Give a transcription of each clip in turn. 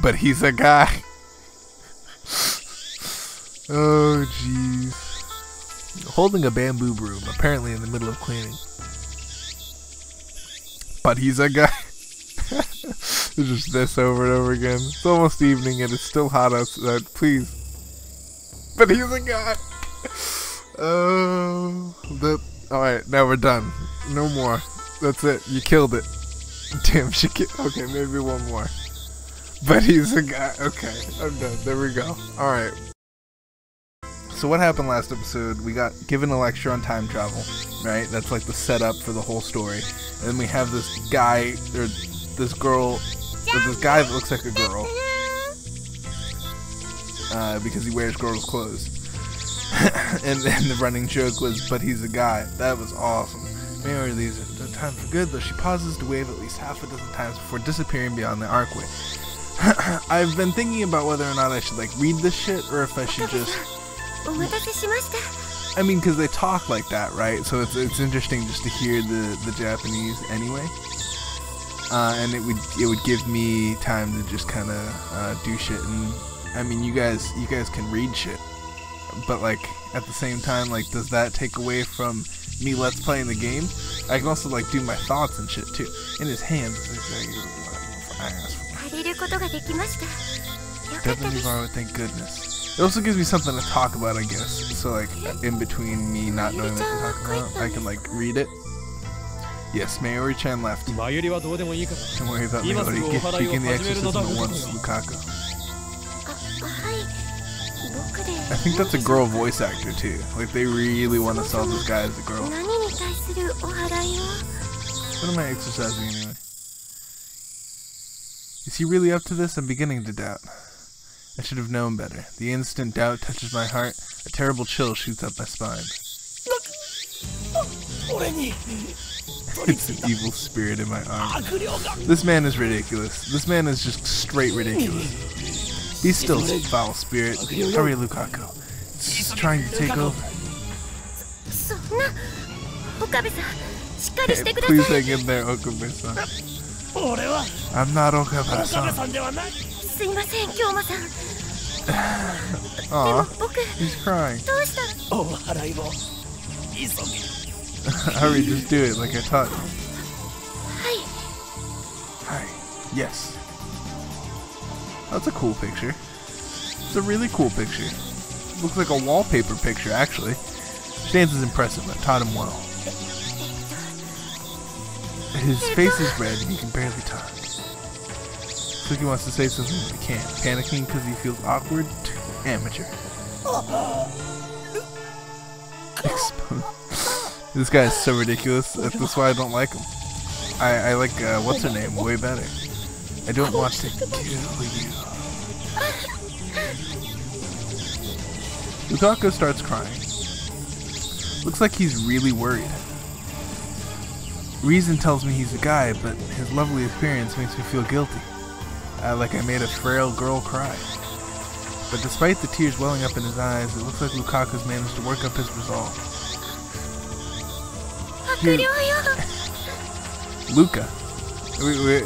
but he's a guy. Oh, jeez. Holding a bamboo broom, apparently in the middle of cleaning. But he's a guy. It's just this over and over again. It's almost evening and it's still hot outside. Please. But he's a guy. Oh, alright, now we're done. No more. That's it. You killed it. Damn, she killed. Okay, maybe one more. But he's a guy. Okay, I'm done. There we go. Alright. So what happened last episode? We got given a lecture on time travel, right? That's like the setup for the whole story. And then we have this guy, or this girl, or this guy that looks like a girl. Because he wears girls' clothes. and the running joke was, but he's a guy. That was awesome. Mary leaves at the time for good, though she pauses to wave at least half a dozen times before disappearing beyond the archway. I've been thinking about whether or not I should like read this shit, or if I should just... I mean, because they talk like that, right? So it's interesting just to hear the Japanese anyway. And it would give me time to just kind of do shit. And I mean, you guys can read shit, but like at the same time, like, does that take away from me let's playing the game? I can also like do my thoughts and shit too. In his hands, thank goodness. It also gives me something to talk about, I guess. So like in between me not knowing what to talk about, I can like read it. Yes, Mayori-chan left. Don't worry about Mayori. Begin the exorcism at once, Lukaku. I think that's a girl voice actor too. Like they really want to sell this guy as a girl. What am I exercising anyway? Is he really up to this? I'm beginning to doubt. I should have known better. The instant doubt touches my heart, a terrible chill shoots up my spine. It's an evil spirit in my arm. This man is ridiculous. This man is just straight ridiculous. Be still, foul spirit. Hurry, Lukaku. It's just trying to take over. Hey, please hang in there, Okabe-san. I'm not Okabe-san. Aw, he's crying. Hurry, just do it like I taught you. Hi. Yes. That's a cool picture. It's a really cool picture. Looks like a wallpaper picture, actually. Steins is impressive. I taught him well. His face is red and he can barely talk. Looks like he wants to say something but he can't. Panicking because he feels awkward. Amateur. This guy is so ridiculous. That's why I don't like him. I like, what's her name, way better. I don't want to kill you. Lukaku starts crying. Looks like he's really worried. Reason tells me he's a guy, but his lovely appearance makes me feel guilty. Like I made a frail girl cry. But despite the tears welling up in his eyes, it looks like Lukaku's managed to work up his resolve. Luka. Wait.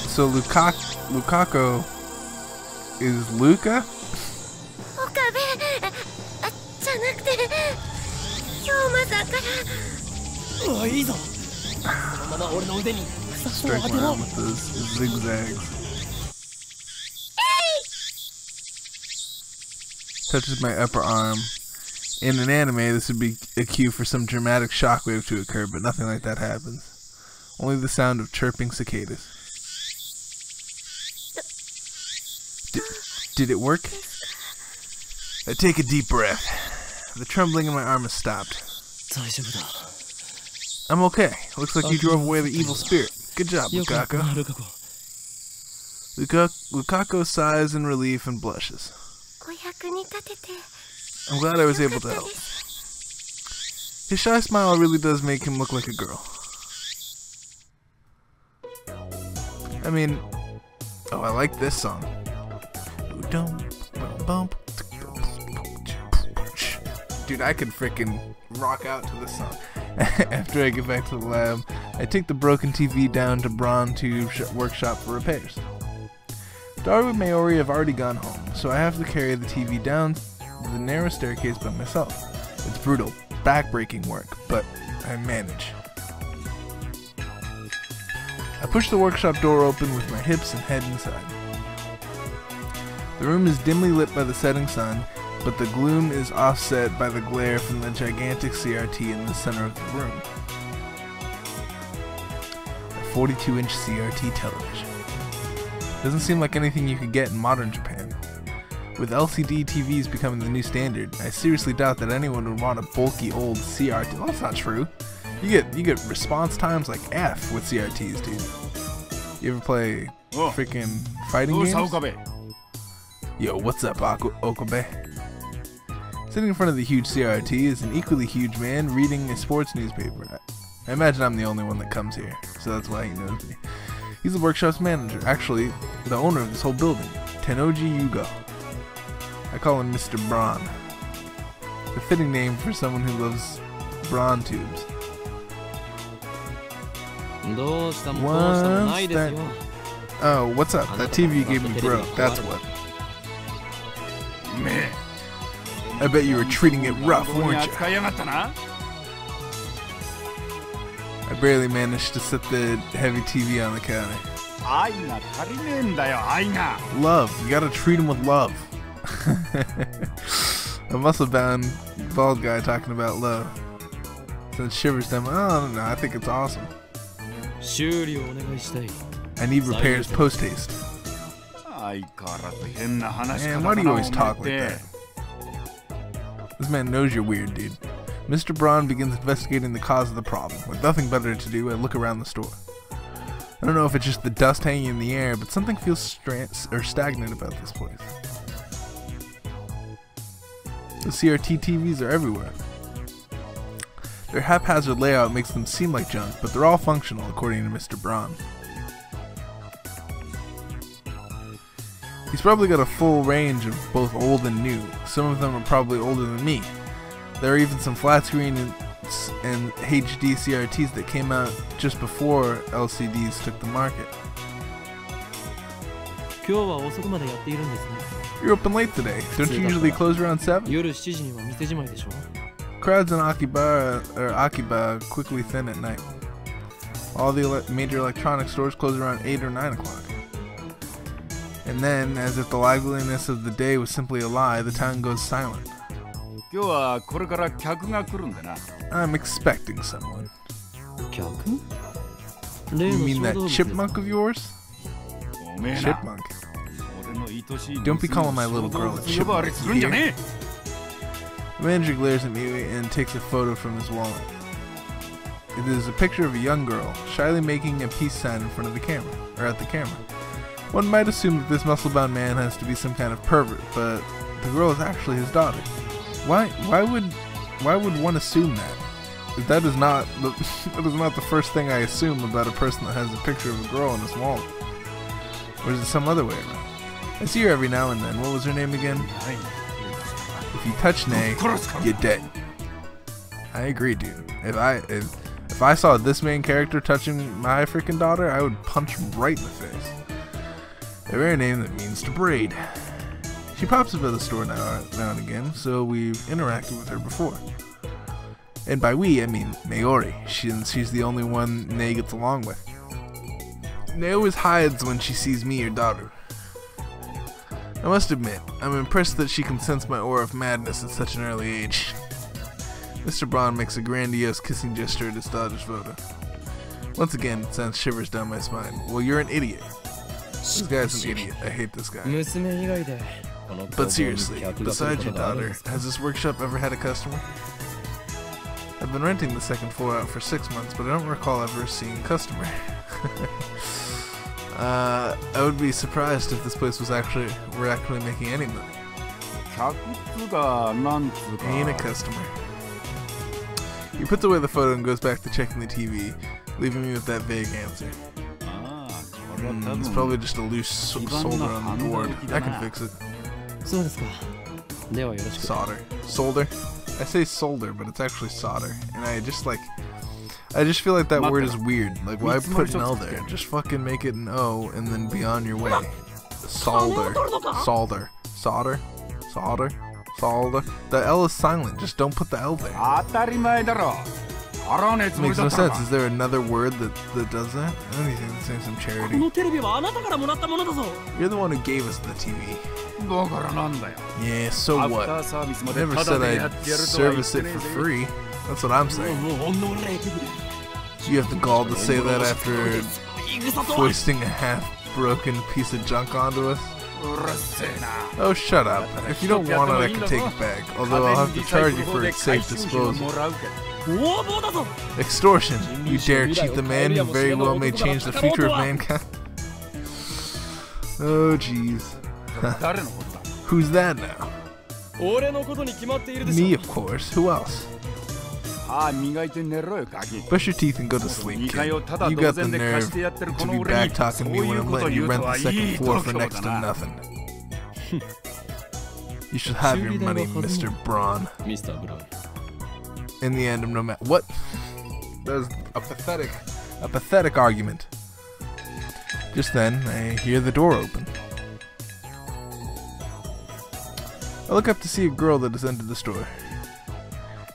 So Lukaku is Luka? Striking around with those zigzags. Touches my upper arm. In an anime, this would be a cue for some dramatic shockwave to occur, but nothing like that happens. Only the sound of chirping cicadas. Did it work? I take a deep breath. The trembling in my arm has stopped. I'm okay. Looks like you drove away the evil spirit. Good job, Lukaku. Lukaku sighs in relief and blushes. I'm glad I was able to help. His shy smile really does make him look like a girl. I mean, oh, I like this song. Dude, I could freaking rock out to this song. After I get back to the lab, I take the broken TV down to Braun Tube Workshop for repairs. Daru and Mayuri have already gone home, so I have to carry the TV down the narrow staircase by myself. It's brutal, back-breaking work, but I manage. I push the workshop door open with my hips and head inside. The room is dimly lit by the setting sun, but the gloom is offset by the glare from the gigantic CRT in the center of the room. A 42-inch CRT television. Doesn't seem like anything you could get in modern Japan. With LCD TVs becoming the new standard, I seriously doubt that anyone would want a bulky old CRT. Well, that's not true. You get response times like F with CRTs, dude. You ever play freaking fighting games? Yo, what's up, Okabe? Sitting in front of the huge CRT is an equally huge man reading a sports newspaper. I imagine I'm the only one that comes here, so that's why he knows me. He's the workshop's manager, actually the owner of this whole building, Tennoji Yugo. I call him Mr. Braun. A fitting name for someone who loves brawn tubes. What's that? Oh, what's up? That TV you gave me broke, that's what. Man, I bet you were treating it rough, weren't you? I barely managed to set the heavy TV on the counter. Love, you gotta treat him with love. A muscle-bound bald guy talking about love. Since Shivers them, I don't know, I think it's awesome. I need repairs post-haste. Man, why do you always talk like that? This man knows you're weird, dude. Mr. Braun begins investigating the cause of the problem. With nothing better to do, I look around the store. I don't know if it's just the dust hanging in the air, but something feels stagnant about this place. The CRT TVs are everywhere. Their haphazard layout makes them seem like junk, but they're all functional, according to Mr. Braun. He's probably got a full range of both old and new. Some of them are probably older than me. There are even some flat screen and HD CRTs that came out just before LCDs took the market. You're open late today. Don't you usually close around 7? Crowds in Akiba quickly thin at night. All the major electronic stores close around 8 or 9 o'clock. And then, as if the liveliness of the day was simply a lie, the town goes silent. I'm expecting someone. You mean that chipmunk of yours? Chipmunk? Don't be calling my little girl a chipmunk. The manager glares at me and takes a photo from his wallet. It is a picture of a young girl, shyly making a peace sign in front of the camera, or at the camera. One might assume that this muscle-bound man has to be some kind of pervert, but the girl is actually his daughter. Why would one assume that? That is not the first thing I assume about a person that has a picture of a girl in his wallet. Or is it some other way around? I see her every now and then. What was her name again? If you touch Nay, you're dead. I agree, dude. If I saw this main character touching my freaking daughter, I would punch him right in the face. A rare name that means to braid. She pops up at the store now and again, so we've interacted with her before. And by we, I mean Mayuri, she's the only one Nay gets along with. Nay always hides when she sees me or daughter. I must admit, I'm impressed that she can sense my aura of madness at such an early age. Mr. Braun makes a grandiose kissing gesture at his daughter's photo. Once again, it sends shivers down my spine. Well, you're an idiot. This guy's an idiot. I hate this guy. But seriously, besides your daughter, has this workshop ever had a customer? I've been renting the second floor out for 6 months, but I don't recall ever seeing a customer. I would be surprised if this place was actually making any money. Ain't a customer. He puts away the photo and goes back to checking the TV, leaving me with that vague answer. It's probably just a loose solder on the board. I can fix it. Solder. Solder? I say solder, but it's actually solder. And I just feel like that word is weird. Like, why put an L there? Just fucking make it an O and then be on your way. Solder. The L is silent. Just don't put the L there. Makes no sense. Is there another word that does that? I don't think it's saying some charity. You're the one who gave us the TV. Yeah, so what? Never said I'd service it for free. That's what I'm saying. You have the gall to say that after foisting a half-broken piece of junk onto us? Oh, shut up. If you don't want it, I can take it back. Although I'll have to charge you for its safe disposal. Extortion. You dare cheat the man who very well may change the future of mankind? Oh, jeez. Who's that now? Me, of course. Who else? Brush your teeth and go to sleep, kid. You got the nerve to be back-talking me when I'm letting you rent the second floor for next to nothing. You should have your money, Mr. Braun. In the end, I'm no matter what. That was a pathetic argument. Just then, I hear the door open. I look up to see a girl that has entered the store.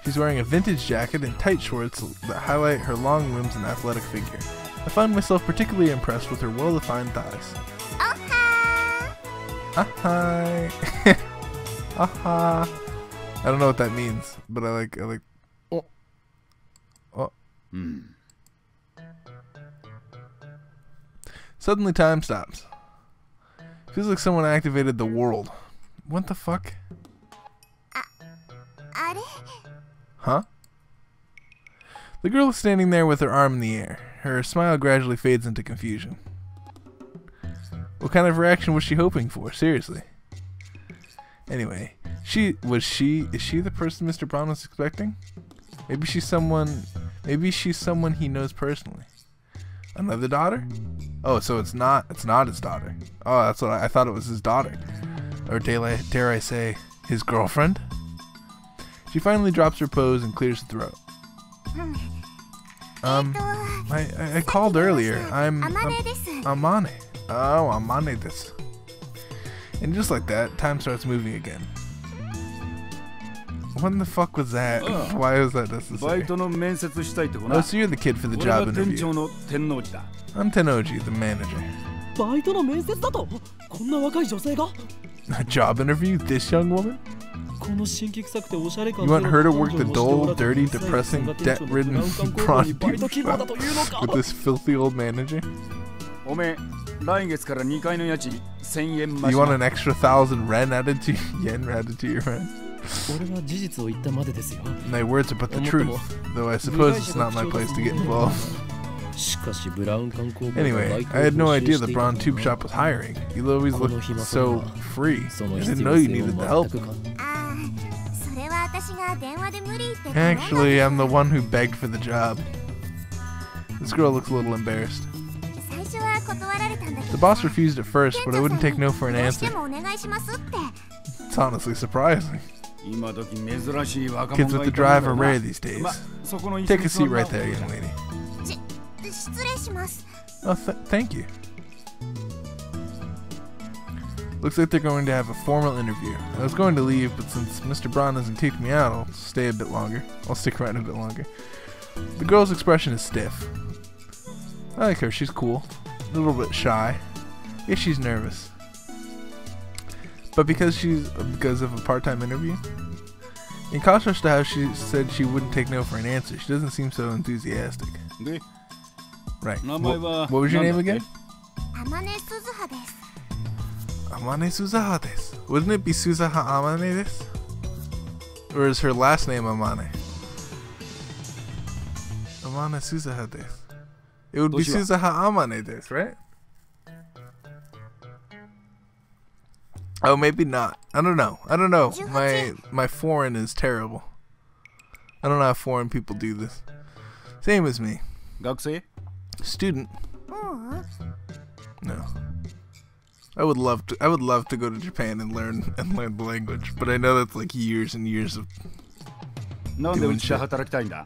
She's wearing a vintage jacket and tight shorts that highlight her long limbs and athletic figure. I find myself particularly impressed with her well-defined thighs. Oh hi! Aha! I don't know what that means, but I like. Oh. Suddenly, time stops. Feels like someone activated the world. What the fuck? Huh? The girl is standing there with her arm in the air. Her smile gradually fades into confusion. What kind of reaction was she hoping for? Seriously. Anyway, is she the person Mr. Braun was expecting? Maybe she's someone he knows personally. Another daughter? Oh, so it's not his daughter. Oh, that's what I thought it was his daughter. Or dare I say, his girlfriend? She finally drops her pose and clears the throat. I called earlier. I'm Amane. Oh, Amane this. And just like that, time starts moving again. What the fuck was that? Why was that necessary? Oh, so you're the kid for the job interview. I'm Tenoji, the manager. A job interview? This young woman? You want her to work the dull, dirty, depressing, debt-ridden prawn douche with this filthy old manager? You want an extra 1,000 yen added to your rent? My words are but the truth, though I suppose it's not my place to get involved. Anyway, I had no idea the Braun Tube Shop was hiring. You always looked so free. I didn't know you needed the help. Actually, I'm the one who begged for the job. This girl looks a little embarrassed. The boss refused at first, but I wouldn't take no for an answer. It's honestly surprising. Kids with the drive are rare these days. Take a seat right there, young lady. Oh, thank you. Looks like they're going to have a formal interview. I was going to leave, but since Mr. Braun hasn't kicked me out, I'll stay a bit longer. I'll stick around a bit longer. The girl's expression is stiff. I like her. She's cool. A little bit shy. Yeah, she's nervous. But because of a part-time interview? In contrast to how she said she wouldn't take no for an answer, she doesn't seem so enthusiastic. Right. What was your name again? Amane Suzuha desu. Wouldn't it be Suzuha Amane desu? Or is her last name Amane? Amane Suzuha desu. It would be Suzuha Amane desu, right? Oh, maybe not. I don't know. My foreign is terrible. I don't know how foreign people do this. Same as me. Student. No. I would love to go to Japan and learn the language, but I know that's like years and years of doing shit.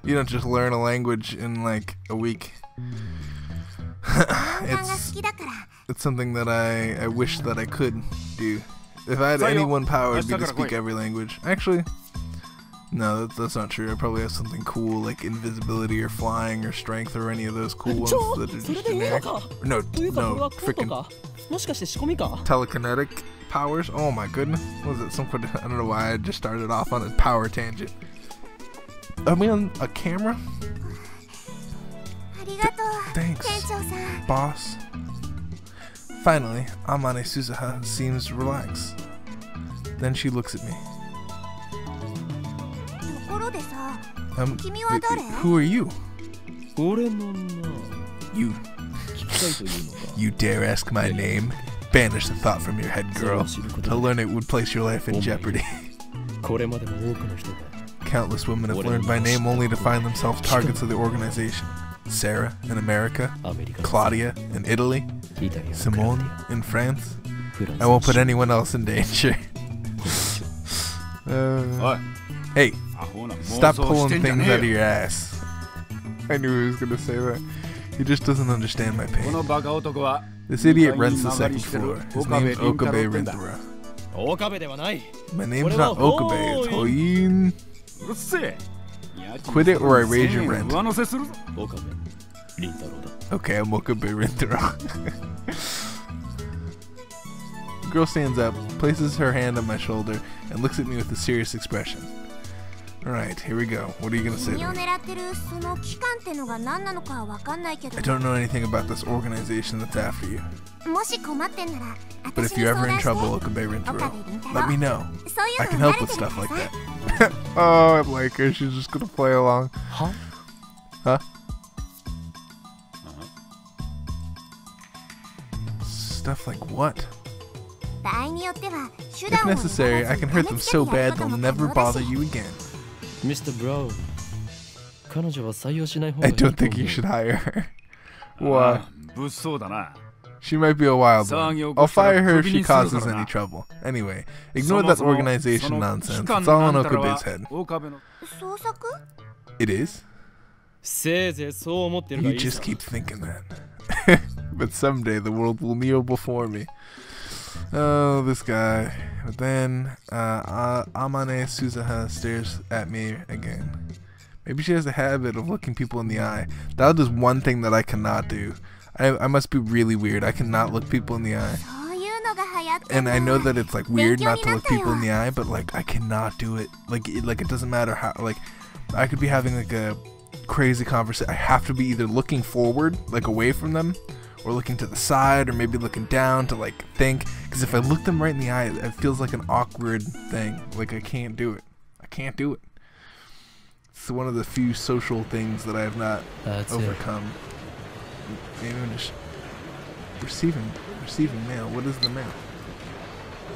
You don't just learn a language in like a week. It's something that I wish that I could do. If I had any one power, it'd be to speak every language. Actually, no, that's not true. I probably have something cool like invisibility or flying or strength or any of those cool ones that are just generic. No, freaking telekinetic powers. Oh my goodness. What was it? I don't know why I just started off on a power tangent. Are we on a camera? Thanks, boss. Finally, Amane Suzuha seems relaxed. Then she looks at me. Who are you? You dare ask my name? Banish the thought from your head, girl. To learn it would place your life in jeopardy. Countless women have learned my name only to find themselves targets of the organization. Sarah in America, Claudia in Italy, Simone in France. I won't put anyone else in danger. Hey, stop pulling things out of your ass. I knew he was gonna say that. He just doesn't understand my pain. This idiot rents the second floor. His name's Okabe Rinthura. My name's not Okabe, it's Hoyin. Quit it or I raise your rent. Okay, I'm Okabe Rinthura. The girl stands up, places her hand on my shoulder, and looks at me with a serious expression. Alright, here we go. What are you gonna say to me? I don't know anything about this organization that's after you. But if you're ever in trouble, Okabe Rinthura, let me know. I can help with stuff like that. Oh, I like her. She's just gonna play along. Huh? Stuff like what? If necessary, I can hurt them so bad they'll never bother you again. Mr. Brown, I don't think you should hire her. Why? She might be a wild one. I'll fire her if she causes any trouble. Anyway, ignore that organization nonsense. It's all on Okabe's head. It is? You just keep thinking that. But someday the world will kneel before me. Oh, this guy. But then, Amane Suzuha stares at me again. Maybe she has a habit of looking people in the eye. That is one thing that I cannot do. I must be really weird. I cannot look people in the eye. And I know that it's like weird not to look people in the eye, but like I cannot do it. Like it doesn't matter how. Like I could be having like a crazy conversation. I have to be either looking forward, like away from them, or looking to the side, or maybe looking down to like think. Because if I look them right in the eye, it feels like an awkward thing. Like I can't do it. I can't do it. It's one of the few social things that I have not overcome. Maybe I'm just receiving mail. What is the mail?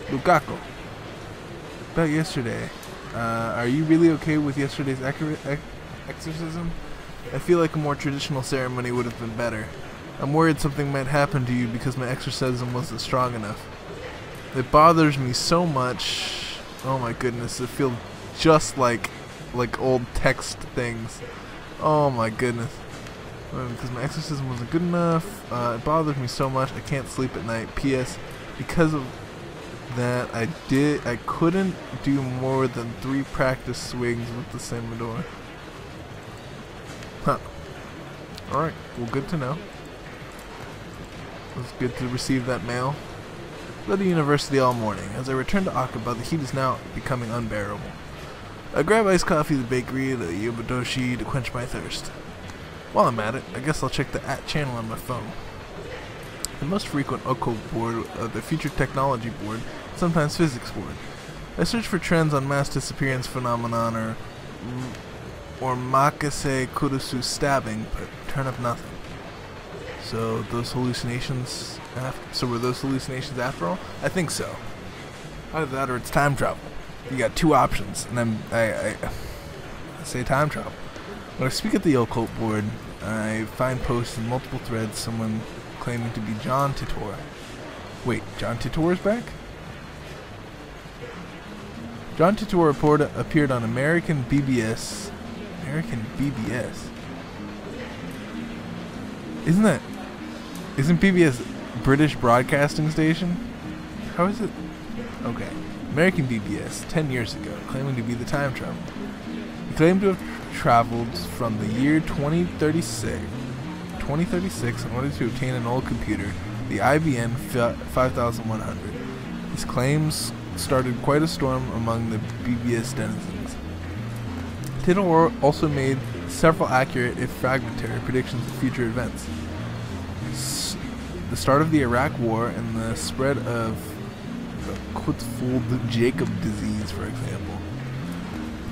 Lukaku. About yesterday. Are you really okay with yesterday's exorcism? I feel like a more traditional ceremony would have been better. I'm worried something might happen to you because my exorcism wasn't strong enough. It bothers me so much. Oh my goodness, it feels just like old text things. Oh my goodness. Because my exorcism wasn't good enough. It bothers me so much I can't sleep at night. P.S. Because of that, I couldn't do more than 3 practice swings with the Samador. Huh. Alright, well, good to know. It was good to receive that mail. Led to university all morning. As I return to Akaba, the heat is now becoming unbearable. I grab iced coffee at the bakery, the Yobodoshi, to quench my thirst. While I'm at it, I guess I'll check the channel on my phone. The most frequent Oko board, the Future Technology board, sometimes Physics board. I search for trends on mass disappearance phenomenon or Makase Kurusu stabbing, but turn up nothing. So those hallucinations. Were those hallucinations after all? I think so. Either that or it's time travel. You got 2 options, and I say time travel. When I speak at the occult board, I find posts in multiple threads, someone claiming to be John Titor. Wait, John Titor's back? John Titor appeared on American BBS. American BBS? Isn't BBS British broadcasting station? How is it? Okay. American BBS, 10 years ago, claiming to be the time traveler. He claimed to have traveled from the year 2036 in order to obtain an old computer, the IBM 5100. His claims started quite a storm among the BBS denizens. Tittle also made several accurate, if fragmentary, predictions of future events. The start of the Iraq War and the spread of the Creutzfeldt-Jakob disease, for example.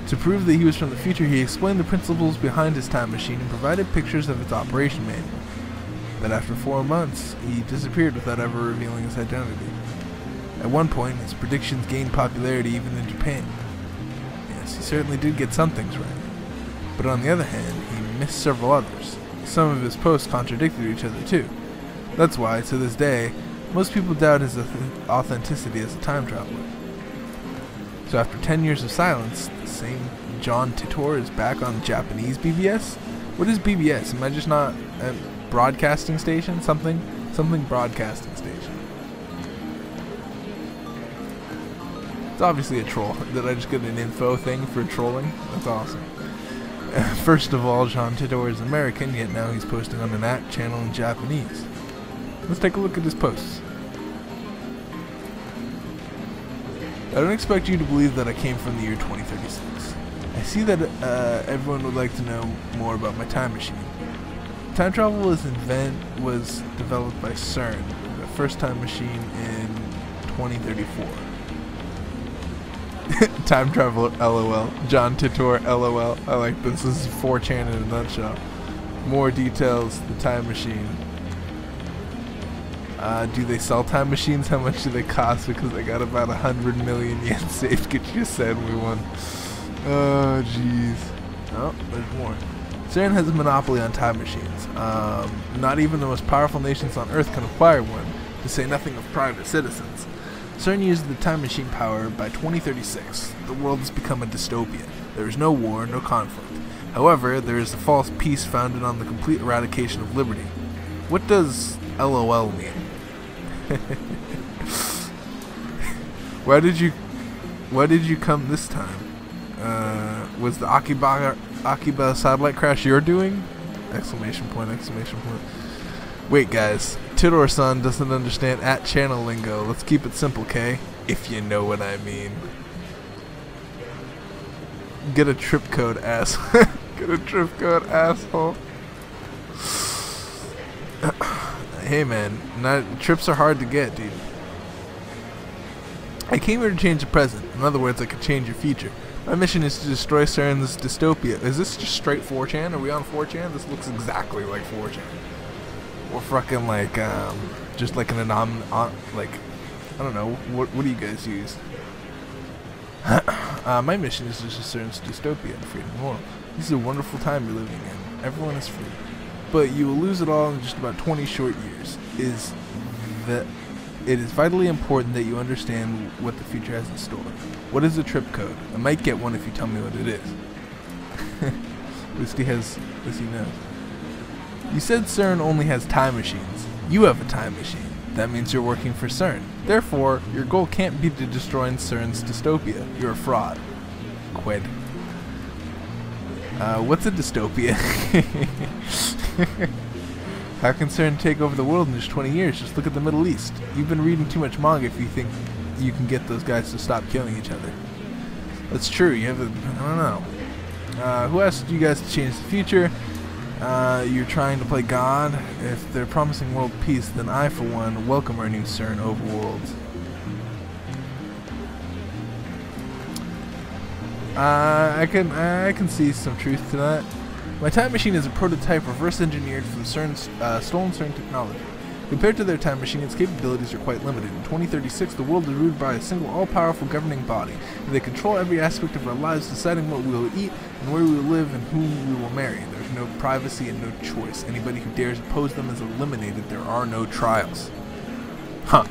To prove that he was from the future, he explained the principles behind his time machine and provided pictures of its operation manual. But after 4 months, he disappeared without ever revealing his identity. At one point, his predictions gained popularity even in Japan. Yes, he certainly did get some things right. But on the other hand, he missed several others. Some of his posts contradicted each other too. That's why, to this day, most people doubt his authenticity as a time traveler. So after 10 years of silence, the same John Titor is back on Japanese BBS? What is BBS? Am I just not a broadcasting station? Something broadcasting station. It's obviously a troll. Did I just get an info thing for trolling? That's awesome. First of all, John Titor is American, yet now he's posting on the NAT channel in Japanese. Let's take a look at his posts. I don't expect you to believe that I came from the year 2036. I see that everyone would like to know more about my time machine. Time travel was developed by CERN, the first time machine in 2034. Time traveler, LOL. John Titor, LOL. I like this. This is 4chan in a nutshell. More details, the time machine. Do they sell time machines? How much do they cost? Because I got about 100 million yen saved. Get you said we won. Oh, jeez. Oh, there's more. CERN has a monopoly on time machines. Not even the most powerful nations on Earth can acquire one, to say nothing of private citizens. CERN uses the time machine power. By 2036, the world has become a dystopia. There is no war, no conflict. However, there is a false peace founded on the complete eradication of liberty. What does LOL mean? Why did you come this time? Was the Akiba satellite crash your doing? Exclamation point, exclamation point. Wait guys, Titor-san doesn't understand @channel lingo. Let's keep it simple, K? If you know what I mean. Get a trip code, ass. Get a trip code, asshole. Hey man, trips are hard to get, dude. I came here to change the present. In other words, I could change your future. My mission is to destroy CERN's dystopia. Is this just straight 4chan? Are we on 4chan? This looks exactly like 4chan. Or fucking like, just like an like, I don't know, what do you guys use? My mission is to destroy CERN's dystopia and freedom world. This is a wonderful time you're living in. Everyone is free. But you will lose it all in just about 20 short years. It is vitally important that you understand what the future has in store. What is a trip code? I might get one if you tell me what it is. At least he knows. You said CERN only has time machines. You have a time machine. That means you're working for CERN. Therefore, your goal can't be to destroy CERN's dystopia. You're a fraud. Quid. What's a dystopia? How can CERN take over the world in just 20 years? Just look at the Middle East. You've been reading too much manga if you think you can get those guys to stop killing each other. That's true. You have a... I don't know. Who asked you guys to change the future? You're trying to play God? If they're promising world peace, then I, for one, welcome our new CERN overworlds. I can see some truth to that. My time machine is a prototype reverse engineered from CERN's stolen CERN technology. Compared to their time machine, its capabilities are quite limited. In 2036, the world is ruled by a single all-powerful governing body. They control every aspect of our lives, deciding what we will eat and where we will live and whom we will marry. There's no privacy and no choice. Anybody who dares oppose them is eliminated. There are no trials. Huh.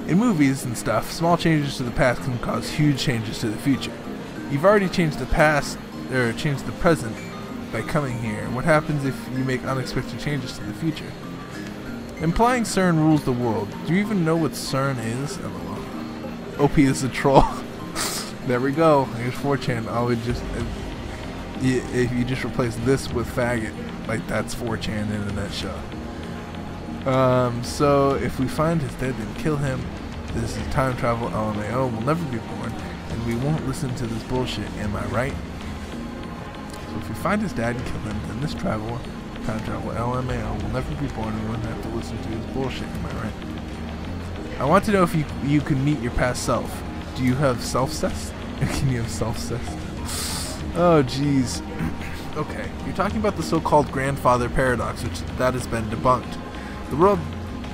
In movies and stuff, small changes to the past can cause huge changes to the future. You've already changed the past, or changed the present by coming here. What happens if you make unexpected changes to the future? Implying CERN rules the world. Do you even know what CERN is? LOL. OP is a troll. There we go. Here's 4chan. I would just... if you just replace this with faggot, like that's 4chan in a nutshell. So if we find his dead, then kill him. This is time travel. LMAO will never be born, and we won't listen to this bullshit. Am I right? So if we find his dad and kill him, then this time travel LMAO will never be born, and we won't have to listen to his bullshit. Am I right? I want to know if you can meet your past self. Do you have self-cess? Can you have self-cess? Oh, jeez. Okay, you're talking about the so-called grandfather paradox, which that has been debunked.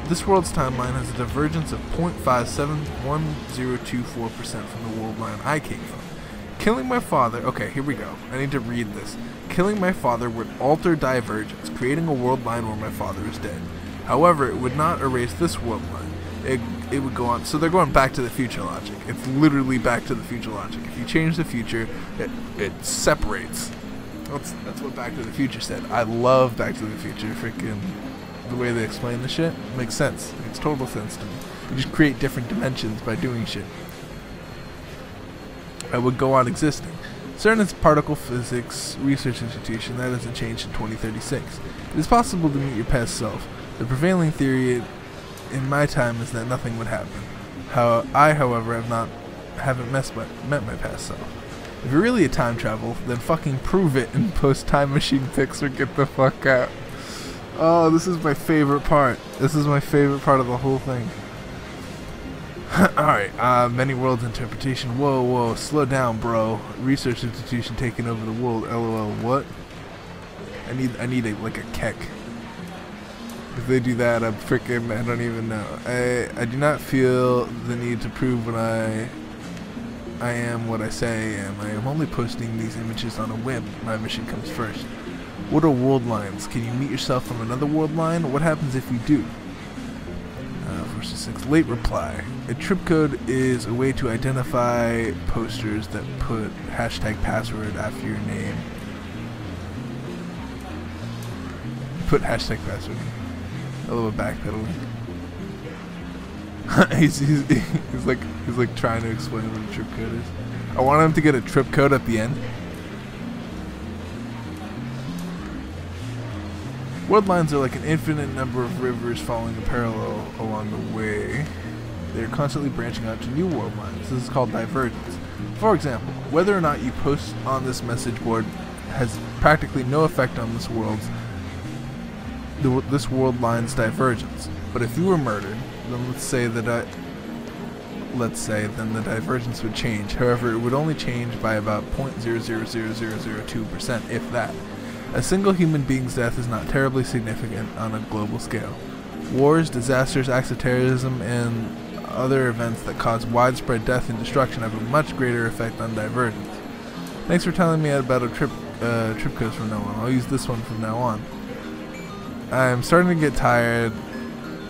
This world's timeline has a divergence of 0.571024% from the world line I came from. Killing my father... Okay, here we go. I need to read this. Killing my father would alter divergence, creating a world line where my father is dead. However, it would not erase this world line. It would go on. So they're going back to the future logic. It's literally back to the future logic. If you change the future, it separates. That's what Back to the Future said. I love Back to the Future. Freaking the way they explain the shit makes sense. It makes total sense to me. You just create different dimensions by doing shit. I would go on existing. CERN is a particle physics research institution that hasn't changed in 2036. It is possible to meet your past self. The prevailing theory in my time is that nothing would happen. I, however, haven't met my past self. If you're really a time travel, then fucking prove it and post time machine pics or get the fuck out. Oh, this is my favorite part. This is my favorite part of the whole thing. Alright, many worlds interpretation. Whoa, slow down, bro. Research institution taking over the world. LOL, what? I need like a keck. If they do that, I don't even know. I do not feel the need to prove what I am what I say I am. I am only posting these images on a whim. My mission comes first. What are world lines? Can you meet yourself from another world line? What happens if you do? Verse 6. Late reply. A trip code is a way to identify posters that put hashtag password after your name. Put hashtag password. I love a backpedaling. he's like trying to explain what a trip code is. I want him to get a trip code at the end. World lines are like an infinite number of rivers following a parallel along the way. They are constantly branching out to new world lines. This is called divergence. For example, whether or not you post on this message board has practically no effect on this world line's divergence. But if you were murdered, then let's say then the divergence would change. However, it would only change by about 0.000002%, if that. A single human being's death is not terribly significant on a global scale. Wars, disasters, acts of terrorism, and other events that cause widespread death and destruction have a much greater effect on divergence. Thanks for telling me about a trip codes from now on. I'll use this one from now on. I'm starting to get tired,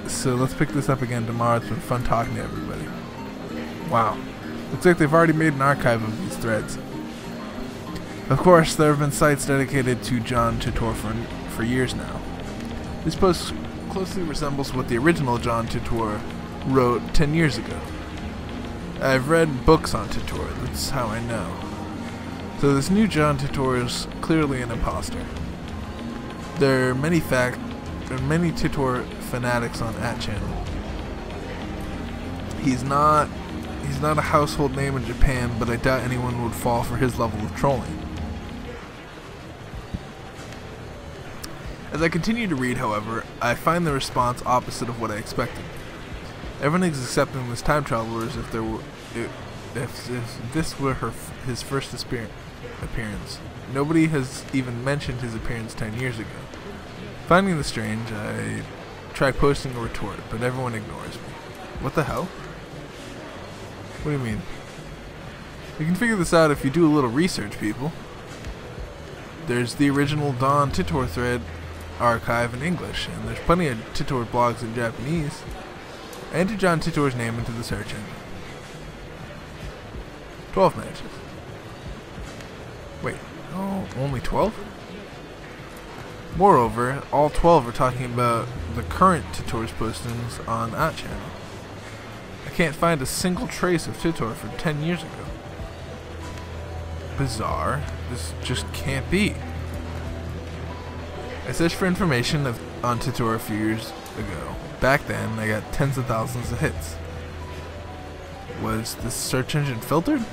so let's pick this up again tomorrow. It's been fun talking to everybody. Wow. Looks like they've already made an archive of these threads. Of course, there have been sites dedicated to John Titor for years now. This post closely resembles what the original John Titor wrote 10 years ago. I've read books on Titor, that's how I know. So this new John Titor is clearly an imposter. There are many Titor fanatics on @channel. He's not a household name in Japan, but I doubt anyone would fall for his level of trolling. As I continue to read, however, I find the response opposite of what I expected. Everyone is accepting this time traveler as if this were his first appearance. Nobody has even mentioned his appearance 10 years ago. Finding this strange, I try posting a retort, but everyone ignores me. What the hell? What do you mean? You can figure this out if you do a little research, people. There's the original Don Titor thread archive in English, and there's plenty of Titor blogs in Japanese. Enter John Titor's name into the search engine. 12 matches. Wait, oh, only 12? Moreover, all 12 are talking about the current Titor's postings on that channel. I can't find a single trace of Titor from 10 years ago. Bizarre. This just can't be. I searched for information on Titor a few years ago. Back then, I got tens of thousands of hits. Was this search engine filtered?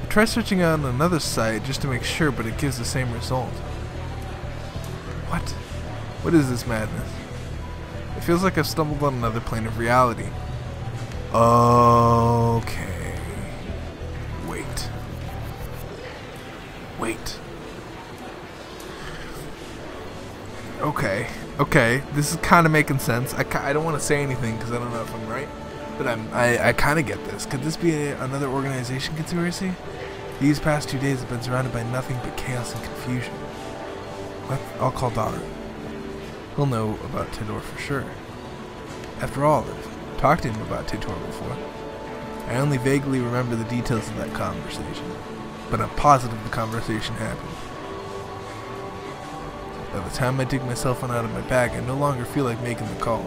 I tried searching on another site just to make sure, but it gives the same result. What? What is this madness? It feels like I've stumbled on another plane of reality. Okay. Wait. Okay, this is kind of making sense. I don't want to say anything because I don't know if I'm right, but I kind of get this. Could this be another organization conspiracy? These past 2 days have been surrounded by nothing but chaos and confusion. I'll call Daughter. He'll know about Titor for sure. After all, I've talked to him about Titor before. I only vaguely remember the details of that conversation, but I'm positive the conversation happened. By the time I dig my cell phone out of my bag, I no longer feel like making the call.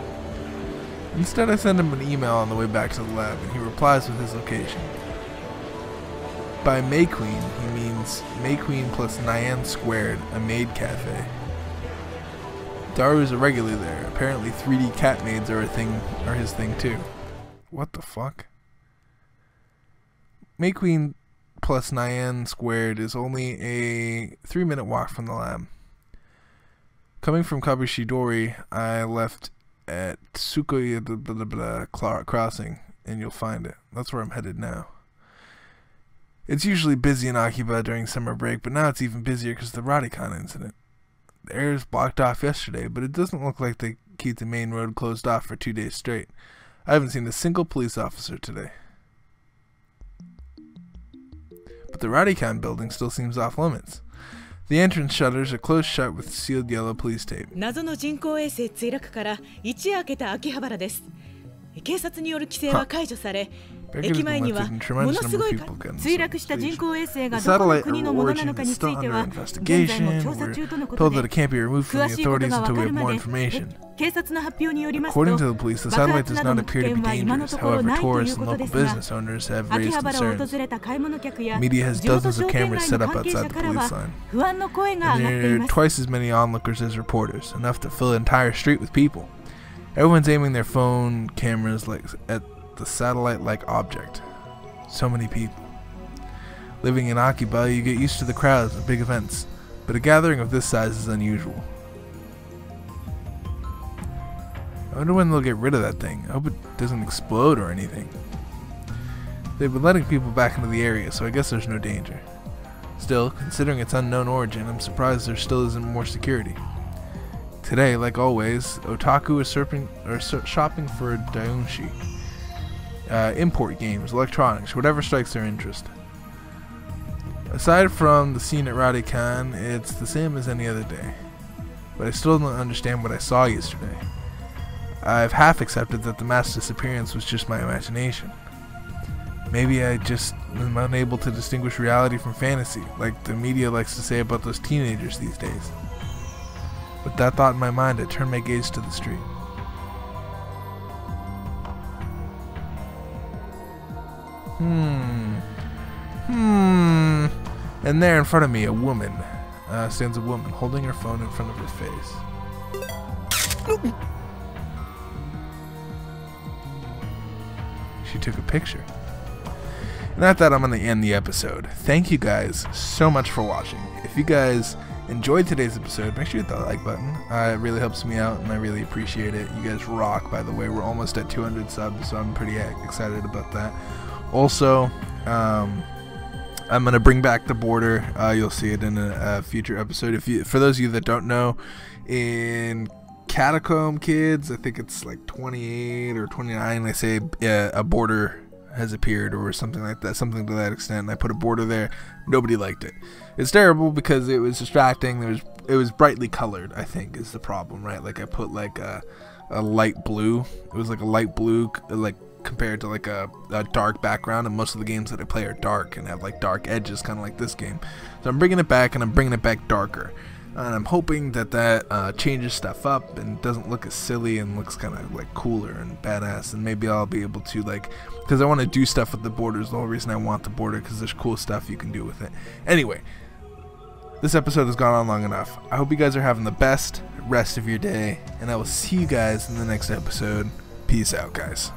Instead, I send him an email on the way back to the lab, and he replies with his location. By May Queen, he means May Queen plus Nyan squared, a maid cafe. Daru's a regular there. Apparently 3D cat maids are his thing too. What the fuck? May Queen plus Nyan squared is only a 3-minute walk from the lab. Coming from Kabushidori, I left at Tsukuya crossing, and you'll find it. That's where I'm headed now. It's usually busy in Akiba during summer break, but now it's even busier because of the Radicon incident. The air is blocked off yesterday, but it doesn't look like they keep the main road closed off for 2 days straight. I haven't seen a single police officer today. But the Radicon building still seems off limits. The entrance shutters are closed shut with sealed yellow police tape. 謎の人工衛星墜落から一夜明けた秋葉原です。警察による規制は解除され、駅前にはものすごい墜落した人工衛星がどこの国のものなのかについては現在も調査中とのことで、詳しいことが分かるまで警察の発表によりますと、爆発などの危険は今のところないということですが、秋葉原を訪れた買い物客や地元商店街の関係者からは不安の声が上がっています。 Twice as many onlookers as reporters, enough to fill an entire street with people. Everyone's aiming their phone cameras at the satellite-like object. So many people. Living in Akiba, you get used to the crowds and big events, but a gathering of this size is unusual. I wonder when they'll get rid of that thing. I hope it doesn't explode or anything. They've been letting people back into the area, so I guess there's no danger. Still, considering its unknown origin, I'm surprised there still isn't more security. Today, like always, otaku are shopping for daionshi. Import games, electronics, whatever strikes their interest. Aside from the scene at Radicon, it's the same as any other day. But I still don't understand what I saw yesterday. I've half accepted that the mass disappearance was just my imagination. Maybe I just am unable to distinguish reality from fantasy, like the media likes to say about those teenagers these days. With that thought in my mind, I turned my gaze to the street. And there in front of me, a woman. Stands a woman holding her phone in front of her face. She took a picture. And at that, I'm going to end the episode. Thank you guys so much for watching. If you guys enjoyed today's episode, make sure you hit that like button. It really helps me out, and I really appreciate it. You guys rock, by the way. We're almost at 200 subs, so I'm pretty excited about that. Also, I'm going to bring back the border. You'll see it in a future episode. For those of you that don't know, in Catacomb Kids, I think it's like 28 or 29, they say a border has appeared or something like that, something to that extent. And I put a border there. Nobody liked it. It's terrible because it was distracting. It was brightly colored, I think, is the problem, right? Like I put like a light blue. It was like a light blue, like compared to like a dark background, and most of the games that I play are dark and have like dark edges, kind of like this game. So I'm bringing it back, and I'm bringing it back darker. And I'm hoping that changes stuff up and doesn't look as silly and looks kind of like cooler and badass. And maybe I'll be able to, like, because I want to do stuff with the borders. The whole reason I want the border, because there's cool stuff you can do with it. Anyway, this episode has gone on long enough. I hope you guys are having the best rest of your day, and I will see you guys in the next episode. Peace out, guys.